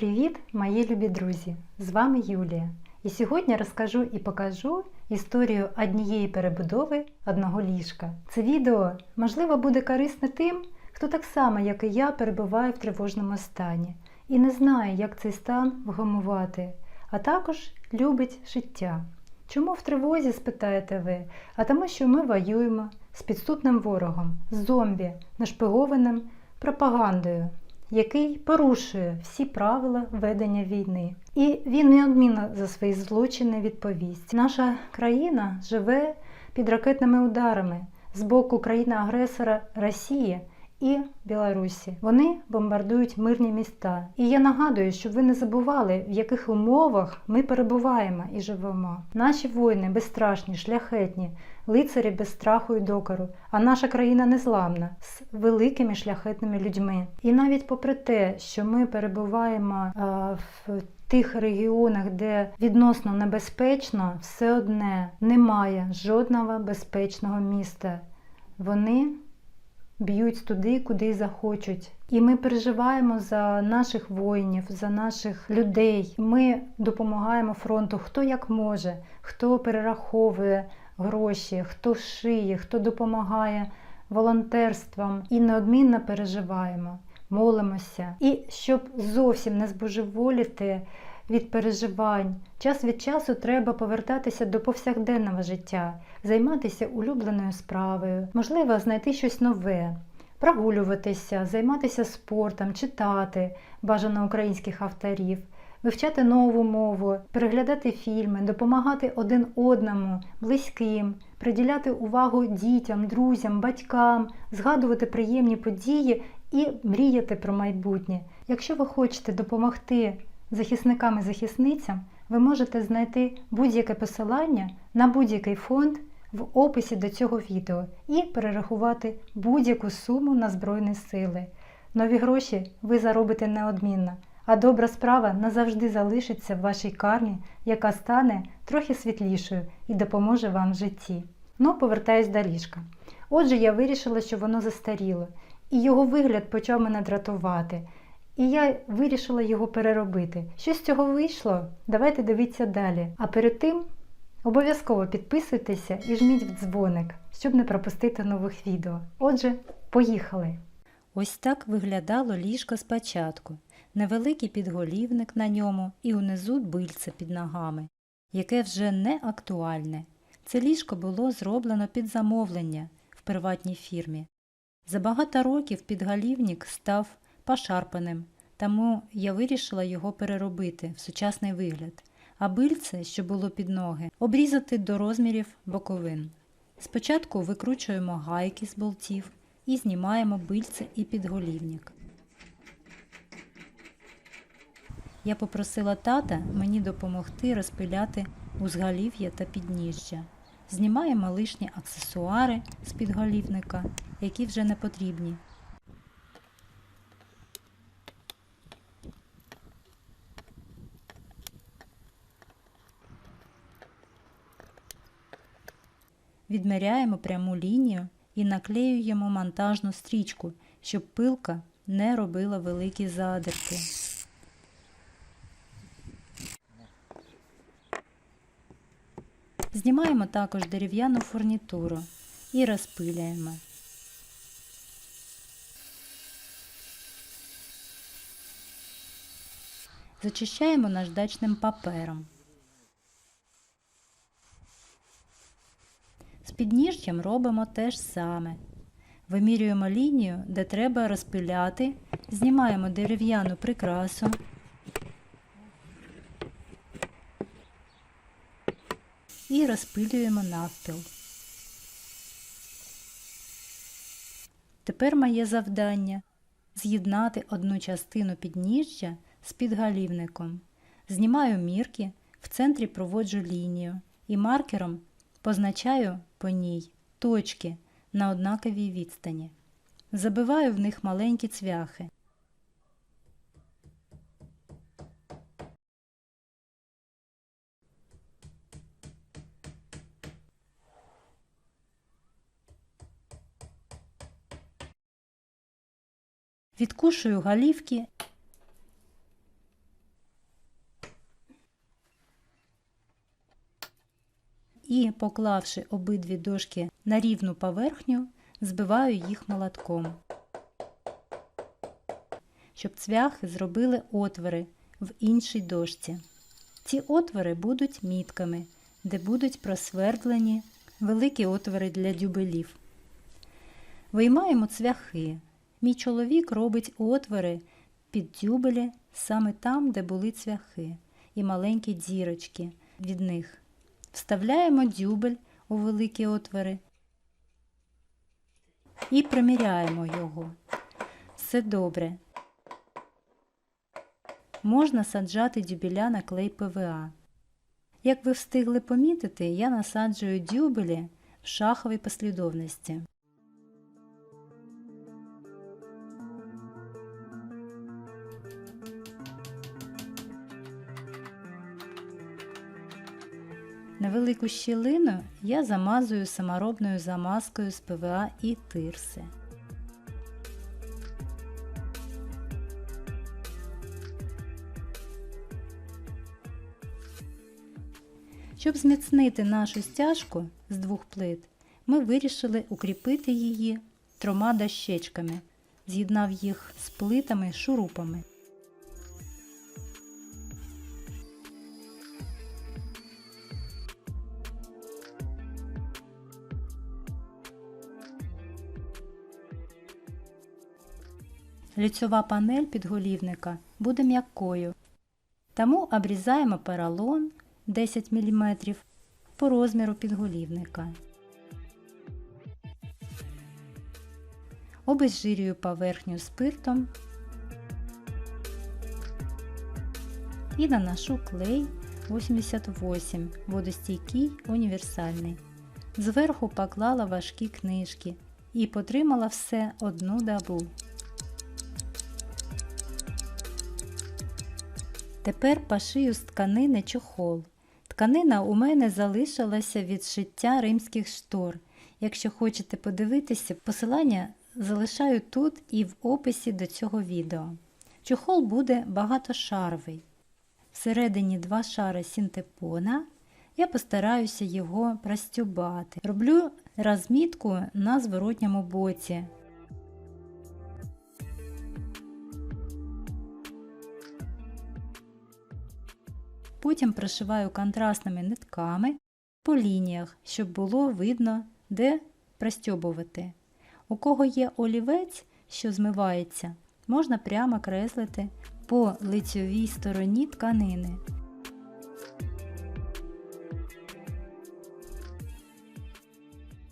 Привіт, мої любі друзі! З вами Юлія. І сьогодні розкажу і покажу історію однієї перебудови одного ліжка. Це відео, можливо, буде корисне тим, хто так само, як і я, перебуває в тривожному стані і не знає, як цей стан вгамувати, а також любить життя. Чому в тривозі, спитаєте ви? А тому, що ми воюємо з підступним ворогом, з зомбі, нашпигованим пропагандою, який порушує всі правила ведення війни. І він неодмінно за свої злочини відповість. Наша країна живе під ракетними ударами з боку країни-агресора Росії і Білорусі. Вони бомбардують мирні міста. І я нагадую, щоб ви не забували, в яких умовах ми перебуваємо і живемо. Наші воїни безстрашні, шляхетні, лицарі без страху і докору, а наша країна незламна, з великими шляхетними людьми. І навіть попри те, що ми перебуваємо в тих регіонах, де відносно небезпечно, все одне немає жодного безпечного міста. Вони б'ють туди, куди захочуть. І ми переживаємо за наших воїнів, за наших людей. Ми допомагаємо фронту хто як може, хто перераховує гроші, хто шиє, хто допомагає волонтерством. І неодмінно переживаємо, молимося. І щоб зовсім не збожеволіти від переживань, час від часу треба повертатися до повсякденного життя, займатися улюбленою справою, можливо, знайти щось нове, прогулюватися, займатися спортом, читати бажано українських авторів, вивчати нову мову, переглядати фільми, допомагати один одному, близьким, приділяти увагу дітям, друзям, батькам, згадувати приємні події і мріяти про майбутнє. Якщо ви хочете допомогти захисникам і захисницям, ви можете знайти будь-яке посилання на будь-який фонд в описі до цього відео і перерахувати будь-яку суму на Збройні Сили. Нові гроші ви заробите неодмінно, а добра справа назавжди залишиться в вашій кармі, яка стане трохи світлішою і допоможе вам в житті. Ну, повертаюсь до ліжка. Отже, я вирішила, що воно застаріло, і його вигляд почав мене дратувати. І я вирішила його переробити. Що з цього вийшло? Давайте дивіться далі. А перед тим обов'язково підписуйтеся і жміть в дзвоник, щоб не пропустити нових відео. Отже, поїхали! Ось так виглядало ліжко спочатку. Невеликий підголівник на ньому і унизу бильце під ногами, яке вже не актуальне. Це ліжко було зроблено під замовлення в приватній фірмі. За багато років підголівник став пошарпаним, тому я вирішила його переробити в сучасний вигляд, а бильце, що було під ноги, обрізати до розмірів боковин. Спочатку викручуємо гайки з болтів і знімаємо бильце і підголівник. Я попросила тата мені допомогти розпиляти узголів'я та підніжжя. Знімаємо лишні аксесуари з підголівника, які вже не потрібні. Відміряємо пряму лінію і наклеюємо монтажну стрічку, щоб пилка не робила великі задирки. Знімаємо також дерев'яну фурнітуру і розпиляємо. Зачищаємо наждачним папером. З підніжжям робимо те ж саме. Вимірюємо лінію, де треба розпиляти, знімаємо дерев'яну прикрасу і розпилюємо навпіл. Тепер моє завдання – з'єднати одну частину підніжжя з підголівником. Знімаю мірки, в центрі проводжу лінію і маркером позначаю по ній точки на однаковій відстані. Забиваю в них маленькі цвяхи. Відкушую голівки і, поклавши обидві дошки на рівну поверхню, збиваю їх молотком, щоб цвяхи зробили отвори в іншій дошці. Ці отвори будуть мітками, де будуть просвердлені великі отвори для дюбелів. Виймаємо цвяхи. Мій чоловік робить отвори під дюбелі саме там, де були цвяхи, і маленькі дірочки від них. Вставляємо дюбель у великі отвори і приміряємо його. Все добре. Можна саджати дюбеля на клей ПВА. Як ви встигли помітити, я насаджую дюбелі в шаховій послідовності. Невелику щілину я замазую саморобною замазкою з ПВА і тирси. Щоб зміцнити нашу стяжку з двох плит, ми вирішили укріпити її 3 дощечками, з'єднав їх з плитами шурупами. Лицьова панель підголівника буде м'якою, тому обрізаємо поролон 10 мм по розміру підголівника. Обезжирюю поверхню спиртом і наношу клей 88 водостійкий універсальний. Зверху поклала важкі книжки і потримала все 1 добу. Тепер пошию з тканини чохол. Тканина у мене залишилася від шиття римських штор. Якщо хочете подивитися, посилання залишаю тут і в описі до цього відео. Чохол буде багатошаровий. Всередині 2 шари синтепона. Я постараюся його простюбати. Роблю розмітку на зворотньому боці. Потім прошиваю контрастними нитками по лініях, щоб було видно, де простьобувати. У кого є олівець, що змивається, можна прямо креслити по лицьовій стороні тканини.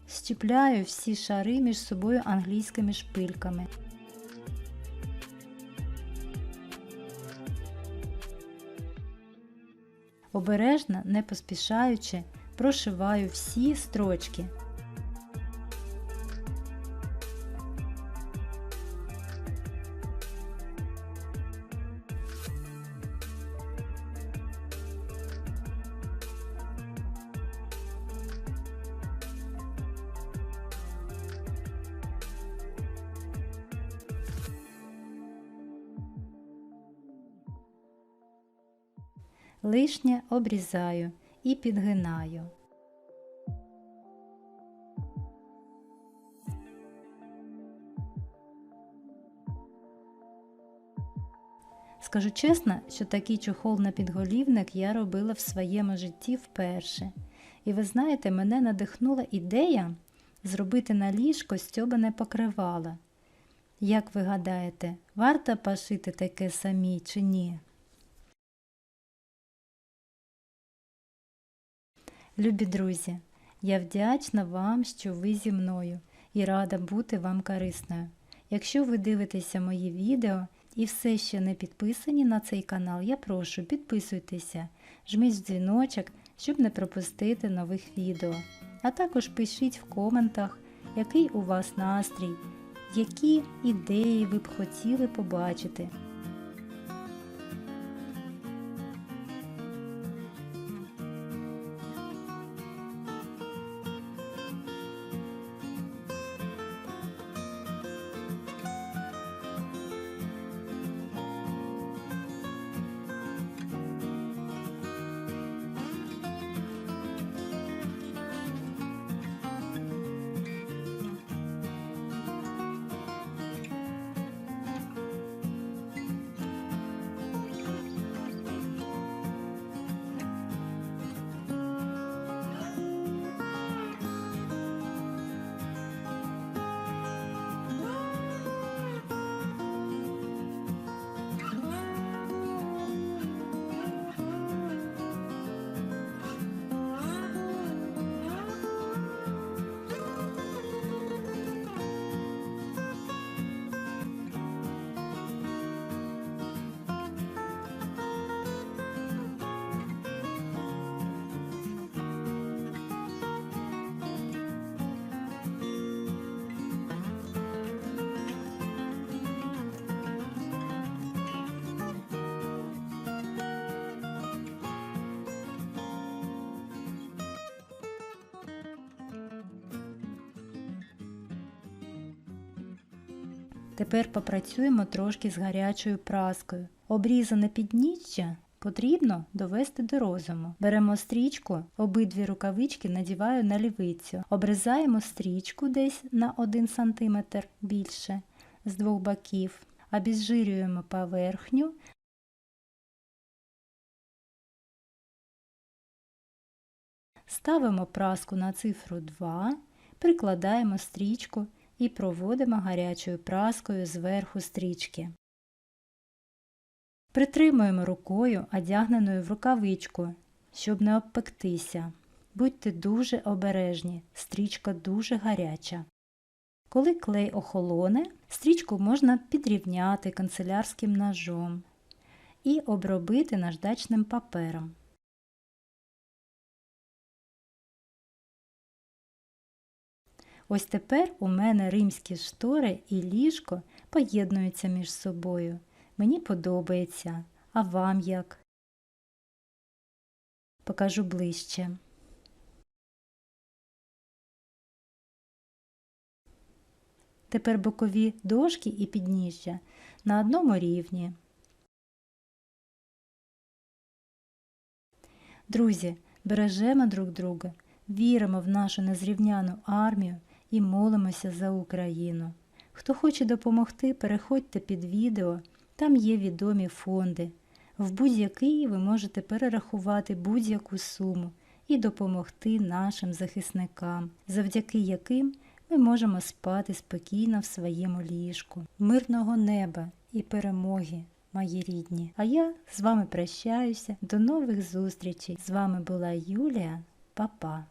Щіпляю всі шари між собою англійськими шпильками. Обережно, не поспішаючи, прошиваю всі строчки. Лишнє обрізаю і підгинаю. Скажу чесно, що такий чохол на підголівник я робила в своєму житті вперше. І ви знаєте, мене надихнула ідея зробити на ліжко стьобане покривало. Як ви гадаєте, варто пошити таке самі чи ні? Любі друзі, я вдячна вам, що ви зі мною і рада бути вам корисною. Якщо ви дивитеся мої відео і все ще не підписані на цей канал, я прошу, підписуйтеся, жміть дзвіночок, щоб не пропустити нових відео. А також пишіть в коментах, який у вас настрій, які ідеї ви б хотіли побачити. Тепер попрацюємо трошки з гарячою праскою. Обрізане підніжжя потрібно довести до розуму. Беремо стрічку, обидві рукавички надіваю на лівицю. Обрізаємо стрічку десь на 1 см більше з двох боків. Обезжирюємо поверхню. Ставимо праску на цифру 2, прикладаємо стрічку і проводимо гарячою праскою зверху стрічки. Притримуємо рукою, одягненою в рукавичку, щоб не обпектися. Будьте дуже обережні, стрічка дуже гаряча. Коли клей охолоне, стрічку можна підрівняти канцелярським ножом і обробити наждачним папером. Ось тепер у мене римські штори і ліжко поєднуються між собою. Мені подобається. А вам як? Покажу ближче. Тепер бокові дошки і підніжжя на одному рівні. Друзі, бережемо друг друга, віримо в нашу незрівняну армію і молимося за Україну. Хто хоче допомогти, переходьте під відео, там є відомі фонди. В будь-який ви можете перерахувати будь-яку суму і допомогти нашим захисникам, завдяки яким ми можемо спати спокійно в своєму ліжку. Мирного неба і перемоги, мої рідні! А я з вами прощаюся. До нових зустрічей! З вами була Юлія. Па-па!